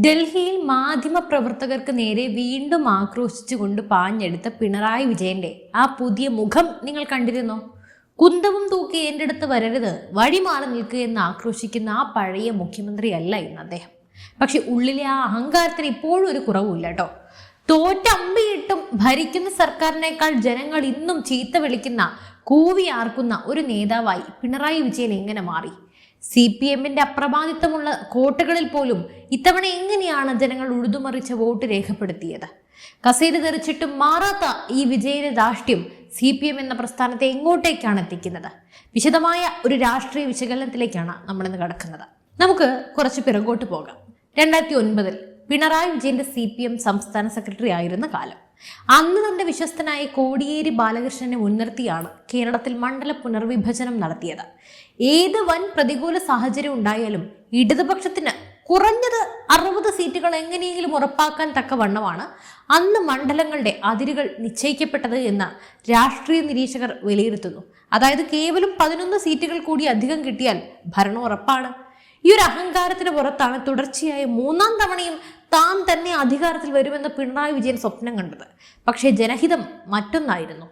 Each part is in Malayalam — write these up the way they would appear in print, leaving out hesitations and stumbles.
ഡൽഹിയിൽ മാധ്യമപ്രവർത്തകർക്ക് നേരെ വീണ്ടും ആക്രോശിച്ചുകൊണ്ട് പാഞ്ഞെടുത്ത പിണറായി വിജയന്റെ ആ പുതിയ മുഖം നിങ്ങൾ കണ്ടിരുന്നോ? കുന്തവും തൂക്കി എൻ്റെ അടുത്ത് വരരുത്, വഴിമാറി നിൽക്കുക എന്ന് ആക്രോശിക്കുന്ന ആ പഴയ മുഖ്യമന്ത്രിയല്ല ഇന്ന് അദ്ദേഹം. പക്ഷെ ഉള്ളിലെ ആ അഹങ്കാരത്തിന് ഇപ്പോഴും ഒരു കുറവുമില്ല കേട്ടോ. തോറ്റമ്പിയിട്ടും ഭരിക്കുന്ന സർക്കാരിനേക്കാൾ ജനങ്ങൾ ഇന്നും ചീത്ത വിളിക്കുന്ന, കൂവി ആർക്കുന്ന ഒരു നേതാവായി പിണറായി വിജയൻ എങ്ങനെ മാറി? CPM-ന്റെ അപ്രമാദിത്വമുള്ള കോട്ടകളിൽ പോലും ഇത്തവണ എങ്ങനെയാണ് ജനങ്ങൾ ഉഴുതുമറിച്ച വോട്ട് രേഖപ്പെടുത്തിയത്? കസേര തെറിച്ചിട്ടും മാറാത്ത ഈ വിജയന്റെ ധാർഷ്ട്യം CPM എന്ന പ്രസ്ഥാനത്തെ എങ്ങോട്ടേക്കാണ് എത്തിക്കുന്നത്? വിശദമായ ഒരു രാഷ്ട്രീയ വിശകലനത്തിലേക്കാണ് നമ്മളിന്ന് കടക്കുന്നത്. നമുക്ക് കുറച്ച് പിറകോട്ട് പോകാം. 2009 പിണറായി വിജയന്റെ CPM സംസ്ഥാന സെക്രട്ടറി ആയിരുന്ന കാലം. അന്ന് തന്റെ വിശ്വസ്തനായ കോടിയേരി ബാലകൃഷ്ണനെ മുൻനിർത്തിയാണ് കേരളത്തിൽ മണ്ഡല പുനർവിഭജനം നടത്തിയത്. ഏത് വൻ പ്രതികൂല സാഹചര്യം ഉണ്ടായാലും ഇടതുപക്ഷത്തിന് കുറഞ്ഞത് 60 സീറ്റുകൾ എങ്ങനെയെങ്കിലും ഉറപ്പാക്കാൻ തക്കവണ്ണമാണ് അന്ന് മണ്ഡലങ്ങളുടെ അതിരുകൾ നിശ്ചയിക്കപ്പെട്ടത് എന്ന് രാഷ്ട്രീയ നിരീക്ഷകർ വിലയിരുത്തുന്നു. അതായത് കേവലം 11 സീറ്റുകൾ കൂടി അധികം കിട്ടിയാൽ ഭരണം ഉറപ്പാണ്. ഈ ഒരു അഹങ്കാരത്തിന് പുറത്താണ് തുടർച്ചയായ 3-ാം തവണയും താൻ തന്നെ അധികാരത്തിൽ വരുമെന്ന് പിണറായി വിജയൻ സ്വപ്നം കണ്ടത്. പക്ഷേ ജനഹിതം മറ്റൊന്നായിരുന്നു.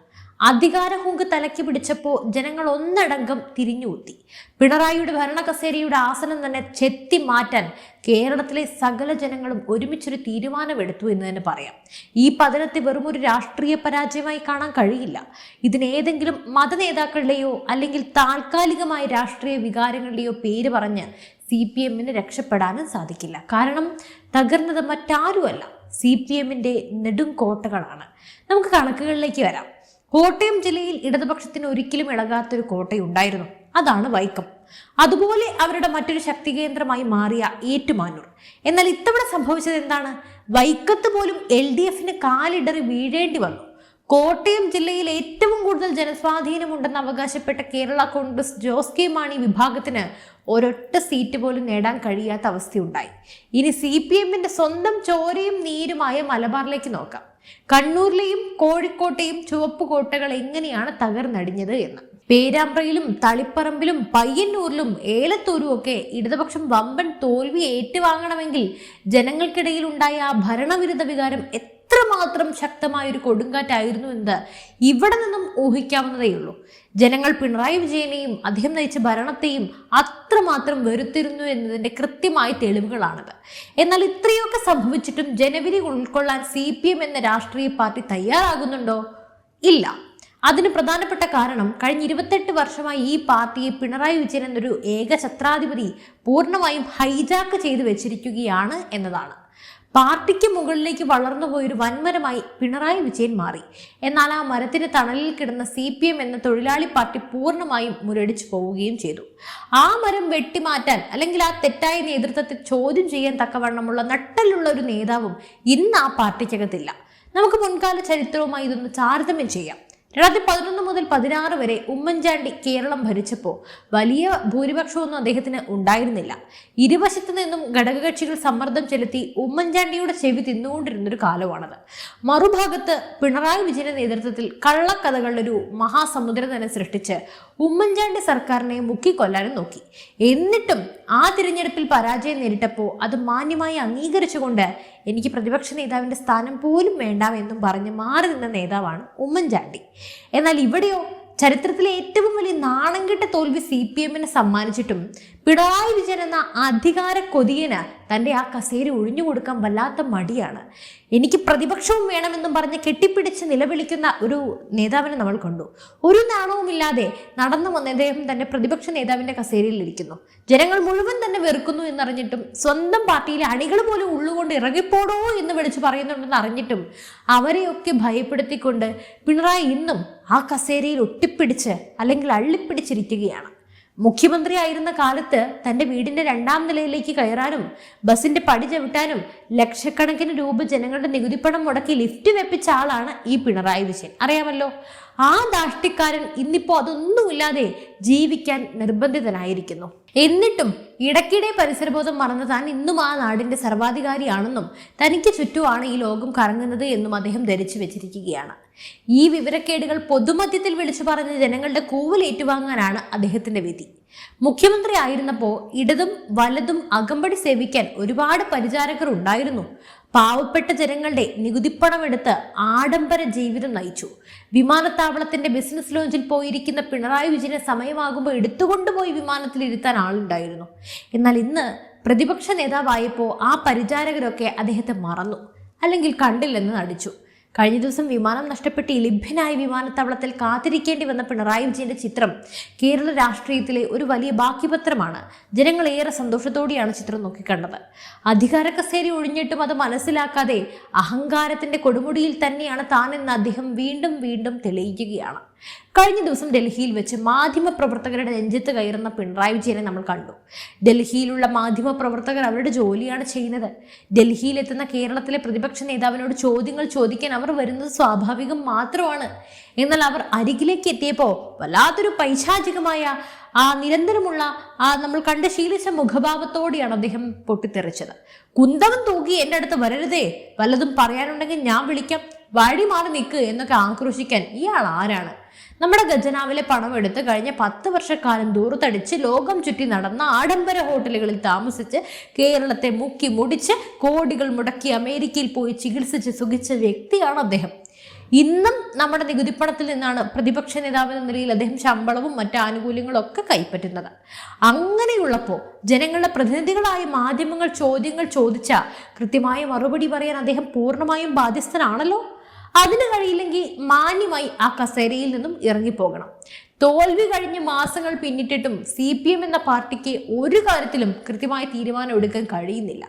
അധികാരഹുങ്ക് തലയ്ക്ക് പിടിച്ചപ്പോൾ ജനങ്ങൾ ഒന്നടങ്കം തിരിഞ്ഞുകൂത്തി. പിണറായിയുടെ ഭരണകസേരയുടെ ആസനം തന്നെ ചെത്തി മാറ്റാൻ കേരളത്തിലെ സകല ജനങ്ങളും ഒരുമിച്ചൊരു തീരുമാനമെടുത്തു എന്ന് തന്നെ പറയാം. ഈ പതനത്തെ വെറും ഒരു രാഷ്ട്രീയ പരാജയമായി കാണാൻ കഴിയില്ല. ഇതിനേതെങ്കിലും മതനേതാക്കളുടെയോ അല്ലെങ്കിൽ താൽക്കാലികമായ രാഷ്ട്രീയ വികാരങ്ങളുടെയോ പേര് പറഞ്ഞ് CPM-ന് രക്ഷപ്പെടാനും സാധിക്കില്ല. കാരണം തകർന്നത് മറ്റാരുമല്ല, CPM-ന്റെ നെടുംകോട്ടകളാണ്. നമുക്ക് കണക്കുകളിലേക്ക് വരാം. കോട്ടയം ജില്ലയിൽ ഇടതുപക്ഷത്തിന് ഒരിക്കലും ഇളകാത്തൊരു കോട്ടയുണ്ടായിരുന്നു. അതാണ് വൈക്കം. അതുപോലെ അവരുടെ മറ്റൊരു ശക്തി കേന്ദ്രമായി മാറിയ ഏറ്റുമാനൂർ. എന്നാൽ ഇത്തവണ സംഭവിച്ചത് എന്താണ്? വൈക്കത്ത് പോലും LDF-ന് കാലിടറി വീഴേണ്ടി വന്നു. കോട്ടയം ജില്ലയിൽ ഏറ്റവും കൂടുതൽ ജനസ്വാധീനമുണ്ടെന്ന് അവകാശപ്പെട്ട കേരള കോൺഗ്രസ് ജോസ് കെ മാണി വിഭാഗത്തിന് ഒരൊറ്റ സീറ്റ് പോലും നേടാൻ കഴിയാത്ത അവസ്ഥയുണ്ടായി. ഇനി CPM-ന്റെ സ്വന്തം ചോരയും നീരുമായ മലബാറിലേക്ക് നോക്കാം. കണ്ണൂരിലെയും കോഴിക്കോട്ടെയും ചുവപ്പ് കോട്ടകൾ എങ്ങനെയാണ് തകർന്നടിഞ്ഞത് എന്ന്. പേരാമ്പ്രയിലും തളിപ്പറമ്പിലും പയ്യന്നൂരിലും ഏലത്തൂരും ഒക്കെ ഇടതുപക്ഷം വമ്പൻ തോൽവി ഏറ്റുവാങ്ങണമെങ്കിൽ ജനങ്ങൾക്കിടയിൽ ഉണ്ടായ ആ ഭരണവിരുദ്ധ വികാരം എത്രമാത്രം ശക്തമായ ഒരു കൊടുങ്കാറ്റായിരുന്നു എന്ന് ഇവിടെ നിന്നും ഊഹിക്കാവുന്നതേയുള്ളൂ. ജനങ്ങൾ പിണറായി വിജയനെയും അദ്ദേഹം നയിച്ച ഭരണത്തെയും അത്രമാത്രം വെറുത്തിരുന്നു എന്നതിന്റെ കൃത്യമായ തെളിവുകളാണത്. എന്നാൽ ഇത്രയൊക്കെ സംഭവിച്ചിട്ടും ജനവിധി ഉൾക്കൊള്ളാൻ CPM എന്ന രാഷ്ട്രീയ പാർട്ടി തയ്യാറാകുന്നുണ്ടോ? ഇല്ല. അതിന് പ്രധാനപ്പെട്ട കാരണം കഴിഞ്ഞ 28 വർഷമായി ഈ പാർട്ടിയെ പിണറായി വിജയൻ എന്നൊരു ഏകഛത്രാധിപതി പൂർണ്ണമായും ഹൈജാക്ക് ചെയ്തു വെച്ചിരിക്കുകയാണ് എന്നതാണ്. പാർട്ടിക്ക് മുകളിലേക്ക് വളർന്നുപോയൊരു വൻമരമായി പിണറായി വിജയൻ മാറി. എന്നാൽ ആ മരത്തിന് തണലിൽ കിടന്ന CPM എന്ന തൊഴിലാളി പാർട്ടി പൂർണ്ണമായും മുരടിച്ചു പോവുകയും ചെയ്തു. ആ മരം വെട്ടിമാറ്റാൻ അല്ലെങ്കിൽ ആ തെറ്റായ നേതൃത്വത്തെ ചോദ്യം ചെയ്യാൻ തക്കവണ്ണമുള്ള നട്ടലുള്ള ഒരു നേതാവും ഇന്ന് ആ പാർട്ടിക്കകത്തില്ല. നമുക്ക് മുൻകാല ചരിത്രവുമായി ഇതൊന്ന് താരതമ്യം ചെയ്യാം. 2011 മുതൽ 2016 വരെ ഉമ്മൻചാണ്ടി കേരളം ഭരിച്ചപ്പോൾ വലിയ ഭൂരിപക്ഷമൊന്നും അദ്ദേഹത്തിന് ഉണ്ടായിരുന്നില്ല. ഇരുവശത്തു നിന്നും ഘടകകക്ഷികൾ സമ്മർദ്ദം ചെലുത്തി ഉമ്മൻചാണ്ടിയുടെ ചെവി തിന്നുകൊണ്ടിരുന്നൊരു കാലമാണത്. മറുഭാഗത്ത് പിണറായി വിജയന്റെ നേതൃത്വത്തിൽ കള്ളക്കഥകളുടെ ഒരു മഹാസമുദ്രം തന്നെ സൃഷ്ടിച്ച് ഉമ്മൻചാണ്ടി സർക്കാരിനെ മുക്കിക്കൊല്ലാനും നോക്കി. എന്നിട്ടും ആ തിരഞ്ഞെടുപ്പിൽ പരാജയം നേരിട്ടപ്പോൾ അത് മാന്യമായി അംഗീകരിച്ചുകൊണ്ട് എനിക്ക് പ്രതിപക്ഷ നേതാവിന്റെ സ്ഥാനം പോലും വേണ്ടാമെന്നും പറഞ്ഞ് മാറി നിന്ന നേതാവാണ് ഉമ്മൻചാണ്ടി. എന്നാൽ ഇവിടെയോ ചരിത്രത്തിലെ ഏറ്റവും വലിയ നാണം കെട്ട തോൽവി CPM-ന് സമ്മാനിച്ചിട്ടും പിണറായി വിജയൻ എന്ന അധികാര കൊതിയന് തൻ്റെ ആ കസേര ഒഴിഞ്ഞു കൊടുക്കാൻ വല്ലാത്ത മടിയാണ്. എനിക്ക് പ്രതിപക്ഷവും വേണമെന്നും പറഞ്ഞ് കെട്ടിപ്പിടിച്ച് നിലവിളിക്കുന്ന ഒരു നേതാവിനെ നമ്മൾ കണ്ടു. ഒരു നാണവുമില്ലാതെ നടന്നു വന്ന അദ്ദേഹം തന്റെ പ്രതിപക്ഷ നേതാവിന്റെ കസേരയിൽ ഇരിക്കുന്നു. ജനങ്ങൾ മുഴുവൻ തന്നെ വെറുക്കുന്നു എന്നറിഞ്ഞിട്ടും സ്വന്തം പാർട്ടിയിലെ അണികൾ പോലും ഉള്ളുകൊണ്ട് ഇറങ്ങിപ്പോടോ എന്ന് വിളിച്ചു പറയുന്നുണ്ടെന്ന് അറിഞ്ഞിട്ടും അവരെയൊക്കെ ഭയപ്പെടുത്തിക്കൊണ്ട് പിണറായി ഇന്നും ആ കസേരയിൽ ഒട്ടിപ്പിടിച്ച് അല്ലെങ്കിൽ അള്ളിപ്പിടിച്ചിരിക്കുകയാണ്. മുഖ്യമന്ത്രി ആയിരുന്ന കാലത്ത് തന്റെ വീടിന്റെ 2-ാം നിലയിലേക്ക് കയറാനും ബസിന്റെ പടി ചവിട്ടാനും ലക്ഷക്കണക്കിന് രൂപ ജനങ്ങളുടെ നികുതിപ്പണം മുടക്കി ലിഫ്റ്റ് വെപ്പിച്ച ആളാണ് ഈ പിണറായി വിജയൻ. അറിയാമല്ലോ. ആ ധാഷ്ടിക്കാരൻ ഇന്നിപ്പോ അതൊന്നുമില്ലാതെ ജീവിക്കാൻ നിർബന്ധിതനായിരിക്കുന്നു. എന്നിട്ടും ഇടയ്ക്കിടെ പരിസരബോധം മറന്ന താൻ ഇന്നും ആ നാടിന്റെ സർവാധികാരിയാണെന്നും തനിക്ക് ചുറ്റുമാണ് ഈ ലോകം കറങ്ങുന്നത് എന്നും അദ്ദേഹം ധരിച്ചു വെച്ചിരിക്കുകയാണ്. ഈ വിവരക്കേടുകൾ പൊതുമധ്യത്തിൽ വിളിച്ചു പറഞ്ഞ ജനങ്ങളുടെ കൂവൽ ഏറ്റുവാങ്ങാനാണ് അദ്ദേഹത്തിന്റെ വിധി. മുഖ്യമന്ത്രി ആയിരുന്നപ്പോൾ ഇടതും വലതും അകമ്പടി സേവിക്കാൻ ഒരുപാട് പരിചാരകർ ഉണ്ടായിരുന്നു. പാവപ്പെട്ട ജനങ്ങളുടെ നികുതിപ്പണം എടുത്ത് ആഡംബര ജീവിതം നയിച്ചു. വിമാനത്താവളത്തിന്റെ ബിസിനസ് ലോഞ്ചിൽ പോയിരിക്കുന്ന പിണറായി വിജയനെ സമയമാകുമ്പോൾ എടുത്തുകൊണ്ടുപോയി വിമാനത്തിൽ ഇരുത്താൻ ആളുണ്ടായിരുന്നു. എന്നാൽ ഇന്ന് പ്രതിപക്ഷ നേതാവായപ്പോൾ ആ പരിചാരകരൊക്കെ അദ്ദേഹത്തെ മറന്നു, അല്ലെങ്കിൽ കണ്ടില്ലെന്ന് നടിച്ചു. കഴിഞ്ഞ ദിവസം വിമാനം നഷ്ടപ്പെട്ട് ലഭ്യനായ വിമാനത്താവളത്തിൽ കാത്തിരിക്കേണ്ടി വന്ന പിണറായി വിജയന്റെ ചിത്രം കേരള രാഷ്ട്രീയത്തിലെ ഒരു വലിയ ബാക്കിപത്രമാണ്. ജനങ്ങൾ ഏറെ സന്തോഷത്തോടെയാണ് ചിത്രം നോക്കിക്കണ്ടത്. അധികാര കസേര ഒഴിഞ്ഞിട്ടും അത് മനസ്സിലാക്കാതെ അഹങ്കാരത്തിന്റെ കൊടുമുടിയിൽ തന്നെയാണ് താനെന്ന് അദ്ദേഹം വീണ്ടും വീണ്ടും തെളിയിക്കുകയാണ്. കഴിഞ്ഞ ദിവസം ഡൽഹിയിൽ വെച്ച് മാധ്യമ പ്രവർത്തകരുടെ നെഞ്ചത്ത് കയറുന്ന പിണറായി വിജയനെ നമ്മൾ കണ്ടു. ഡൽഹിയിലുള്ള മാധ്യമ പ്രവർത്തകർ അവരുടെ ജോലിയാണ് ചെയ്യുന്നത്. ഡൽഹിയിലെത്തുന്ന കേരളത്തിലെ പ്രതിപക്ഷ നേതാവിനോട് ചോദ്യങ്ങൾ ചോദിക്കാൻ അവർ വരുന്നത് സ്വാഭാവികം മാത്രമാണ്. എന്നാൽ അവർ അരികിലേക്ക് എത്തിയപ്പോൾ വല്ലാത്തൊരു പൈശാചികമായ നിരന്തരമുള്ള നമ്മൾ കണ്ട് ശീലിച്ച മുഖഭാവത്തോടെയാണ് അദ്ദേഹം പൊട്ടിത്തെറിച്ചത്. കുന്തവൻ തൂക്കി എൻ്റെ അടുത്ത് വരരുതേ, വല്ലതും പറയാനുണ്ടെങ്കിൽ ഞാൻ വിളിക്കാം, വഴി മാറി നിൽക്ക് എന്നൊക്കെ ആക്രോശിക്കാൻ ഇയാൾ ആരാണ്? നമ്മുടെ ഖജനാവിലെ പണം എടുത്ത് കഴിഞ്ഞ 10 വർഷക്കാലം ദൂരത്തടിച്ച് ലോകം ചുറ്റി നടന്ന ആഡംബര ഹോട്ടലുകളിൽ താമസിച്ച് കേരളത്തെ മുക്കി മുടിച്ച് കോടികൾ മുടക്കി അമേരിക്കയിൽ പോയി ചികിത്സിച്ച് സുഖിച്ച വ്യക്തിയാണ് അദ്ദേഹം. ഇന്നും നമ്മുടെ നികുതിപ്പണത്തിൽ നിന്നാണ് പ്രതിപക്ഷ നേതാവ് എന്ന നിലയിൽ അദ്ദേഹം ശമ്പളവും മറ്റ് ആനുകൂല്യങ്ങളും ഒക്കെ കൈപ്പറ്റുന്നത്. അങ്ങനെയുള്ളപ്പോൾ ജനങ്ങളുടെ പ്രതിനിധികളായ മാധ്യമങ്ങൾ ചോദ്യങ്ങൾ ചോദിച്ചാൽ കൃത്യമായ മറുപടി പറയാൻ അദ്ദേഹം പൂർണ്ണമായും ബാധ്യസ്ഥനാണല്ലോ. അതിന് കഴിയില്ലെങ്കിൽ മാന്യമായി ആ കസേരയിൽ നിന്നും ഇറങ്ങിപ്പോകണം. തോൽവി കഴിഞ്ഞ് മാസങ്ങൾ പിന്നിട്ടിട്ടും CPM എന്ന പാർട്ടിക്ക് ഒരു കാര്യത്തിലും കൃത്യമായ തീരുമാനം എടുക്കാൻ കഴിയുന്നില്ല.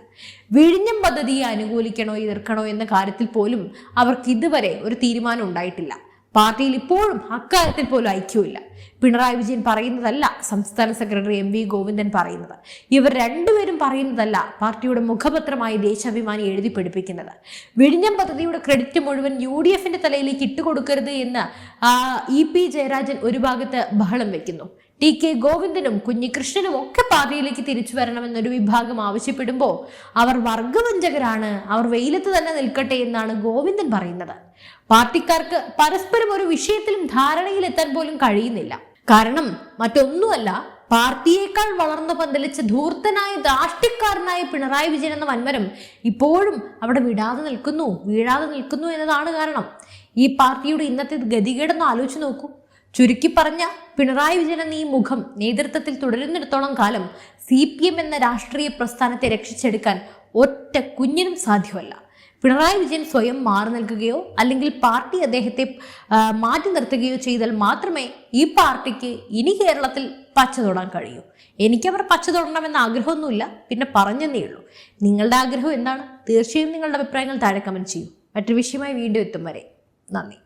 വിഴിഞ്ഞം പദ്ധതിയെ അനുകൂലിക്കണോ എതിർക്കണോ എന്ന കാര്യത്തിൽ പോലും അവർക്ക് ഇതുവരെ ഒരു തീരുമാനം ഉണ്ടായിട്ടില്ല. പാർട്ടിയിൽ ഇപ്പോഴും അക്കാര്യത്തിൽ പോലും ഐക്യമില്ല. പിണറായി വിജയൻ പറയുന്നതല്ല സംസ്ഥാന സെക്രട്ടറി MV ഗോവിന്ദൻ പറയുന്നത്, ഇവർ രണ്ടുപേരും പറയുന്നതല്ല പാർട്ടിയുടെ മുഖപത്രമായി ദേശാഭിമാനി എഴുതി പിടിപ്പിക്കുന്നത്. വിഴിഞ്ഞം പദ്ധതിയുടെ ക്രെഡിറ്റ് മുഴുവൻ UDFന്റെ തലയിലേക്ക് ഇട്ടുകൊടുക്കരുത് എന്ന് EP ജയരാജൻ ഒരു ഭാഗത്ത് ബഹളം വെക്കുന്നു. TK ഗോവിന്ദനും കുഞ്ഞികൃഷ്ണനും ഒക്കെ പാർട്ടിയിലേക്ക് തിരിച്ചു വരണമെന്നൊരു വിഭാഗം ആവശ്യപ്പെടുമ്പോൾ അവർ വർഗവഞ്ചകരാണ്, അവർ വെയിലത്ത് തന്നെ നിൽക്കട്ടെ എന്നാണ് ഗോവിന്ദൻ പറയുന്നത്. പാർട്ടിക്കാർക്ക് പരസ്പരം ഒരു വിഷയത്തിലും ധാരണയിലെത്താൻ പോലും കഴിയുന്നില്ല. കാരണം മറ്റൊന്നുമല്ല, പാർട്ടിയേക്കാൾ വളർന്നു പന്തലിച്ച ധൂർത്തനായ ധാഷ്ടിക്കാരനായ പിണറായി വിജയൻ എന്ന വൻമരം ഇപ്പോഴും അവിടെ വീഴാതെ നിൽക്കുന്നു എന്നതാണ് കാരണം. ഈ പാർട്ടിയുടെ ഇന്നത്തെ ഗതികേടൊന്ന് ആലോചിച്ച് നോക്കൂ. ചുരുക്കി പറഞ്ഞ പിണറായി വിജയൻ എന്ന ഈ മുഖം നേതൃത്വത്തിൽ തുടരുന്നിടത്തോളം കാലം CPM എന്ന രാഷ്ട്രീയ പ്രസ്ഥാനത്തെ രക്ഷിച്ചെടുക്കാൻ ഒറ്റ കുഞ്ഞിനും സാധ്യമല്ല. പിണറായി വിജയൻ സ്വയം മാറി നിൽക്കുകയോ അല്ലെങ്കിൽ പാർട്ടി അദ്ദേഹത്തെ മാറ്റി നിർത്തുകയോ ചെയ്താൽ മാത്രമേ ഈ പാർട്ടിക്ക് ഇനി കേരളത്തിൽ പച്ച തൊടാൻ കഴിയൂ. എനിക്കവർ പച്ച തൊടണമെന്ന ആഗ്രഹമൊന്നുമില്ല, പിന്നെ പറഞ്ഞെന്നേ ഉള്ളൂ. നിങ്ങളുടെ ആഗ്രഹം എന്താണ്? തീർച്ചയായും നിങ്ങളുടെ അഭിപ്രായങ്ങൾ താഴെ കമന്റ് ചെയ്യൂ. മറ്റൊരു വിഷയമായി വീണ്ടും എത്തും വരെ നന്ദി.